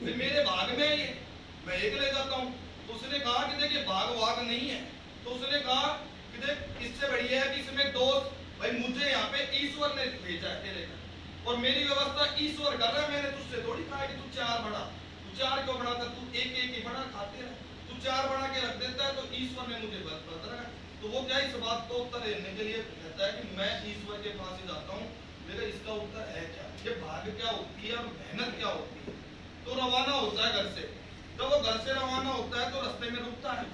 भाई मेरे भाग में है ये, मैं एक ले जाता हूँ। तो उसने कहा कि देखिए भाग वाग नहीं है। तो उसने कहा कि देख इससे बढ़िया है कि इसमें दोस्त, भाई मुझे यहाँ पे ईश्वर ने भेजा है तेरे घर, और मेरी व्यवस्था ईश्वर कर रहा है। मैंने तुझसे थोड़ी कहा कि तू चार बना, तू चार क्यों बनाता, तू एक एक ही बना, खाते रहे। तू चार बना के रख देता है तो ईश्वर ने मुझे बता रखा। तो वो क्या इस बात को उत्तर देने के लिए कहता है कि मैं ईश्वर के पास ही जाता हूँ, मेरा इसका उत्तर है क्या, ये भाग क्या होती है और मेहनत क्या होती है। तो रवाना होता है घर से। जब वो घर से रवाना होता है तो रास्ते में रुकता है,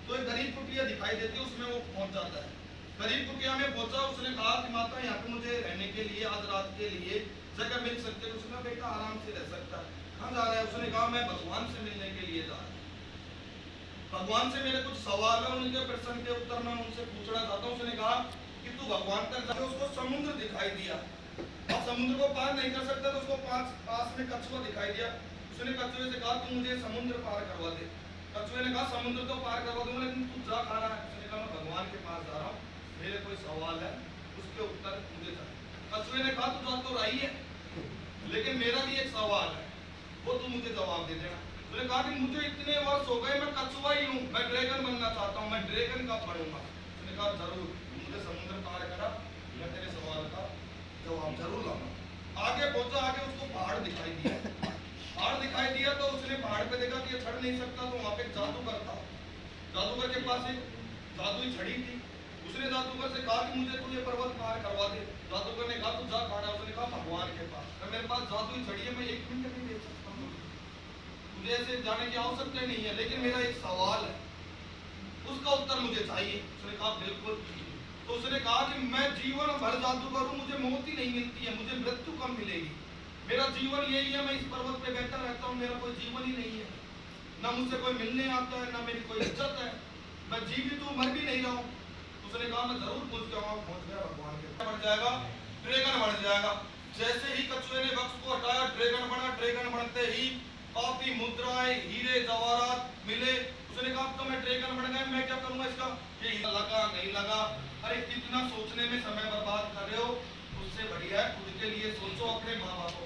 तो एक गरीब कुटिया दिखाई देती है, उसमें वो पहुंच जाता है। गरीब कुटिया में पहुंचा, उसने कहा कि माता यहाँ पे मुझे रहने के लिए आज रात के लिए जगह मिल सकती है। उसने कहा बेटा आराम से रह सकता है। कहाँ जा रहा है? उसने कहा मैं भगवान से मिलने के लिए जा रहा हूँ, भगवान से मेरे कुछ सवाल है, उनके प्रश्न के उत्तर मैं उनसे पूछना चाहता हूँ। उसने कहा कि तू भगवान तक जाके, उसको समुद्र दिखाई दिया। अब समुद्र को पार नहीं कर सकता तो उसको पास में कछुआ दिखाई दिया। उसने कछुए से कहा तू मुझे समुद्र पार करवा दे। कछुए ने कहा समुद्र तो पार करवा दूंगा, लेकिन तू जा खा रहा है। उसने कहा मैं भगवान के पास जा रहा हूँ, मेरे कोई सवाल है, उसके उत्तर मुझे चाहिए। कछुए ने कहा तू जा तो रही है, लेकिन मेरा भी एक सवाल है, वो तू मुझे जवाब दे देना। उसने कहा कि मुझे इतने वर्ष हो गए, मैं कछुआ ही हूँ, मैं ड्रैगन बनना चाहता हूँ, मैं ड्रैगन कब बनूंगा। उसने कहा जरूर, मुझे समुद्र पार करा, मैं तेरे सवाल का जवाब जरूर लाऊंगा। आगे पहुंचा, आगे उसको पहाड़ दिखाई दिया। पहाड़ दिखाई दिया तो उसने पहाड़ पे देखा कि ये चढ़ नहीं सकता, तो वहां पे जादूगर था। जादूगर के पास एक जादुई छड़ी थी। उसने जादूगर से कहा कि मुझे तू ये पर्वत पार करवा दे। जादूगर ने कहा तू जा खड़ा। उसने कहा भगवान के पास, मेरे पास जादुई छड़ी है, मैं 1 मिनट नहीं दे सकता हूँ, मुझे ऐसे जाने की आवश्यकता नहीं है, लेकिन मेरा एक सवाल है, उसका उत्तर मुझे चाहिए। उसने कहा बिल्कुल। तो उसने कहा कि मैं जीवन भर जादूगर हूँ, मुझे मौत ही नहीं मिलती है, मुझे मृत्यु कब मिलेगी, मेरा जीवन यही है, मैं इस पर्वत पे बैठा रहता हूँ, मेरा कोई जीवन ही नहीं है, ना मुझसे कोई मिलने आता है, ना मेरी कोई इज्जत है, मैं जीवित हूँ, मर भी नहीं रहा हूँ। उसने कहा मैं जरूर पहुंच गया, पहुंच गया भगवान के बढ़ जाएगा, ड्रैगन बन जाएगा। जैसे ही कछुए ने वक्ष को हटाया, ड्रैगन बना। ड्रैगन बनते ही काफी मुद्राएं, हीरे जवाहरात मिले। उसने कहा तो मैं ड्रैगन बन गया, मैं क्या करूंगा इसका, ये लगा नहीं लगा। अरे कितना सोचने में समय बर्बाद कर रहे हो, उससे बढ़िया है खुद के लिए सोचो, अपने माँ बापों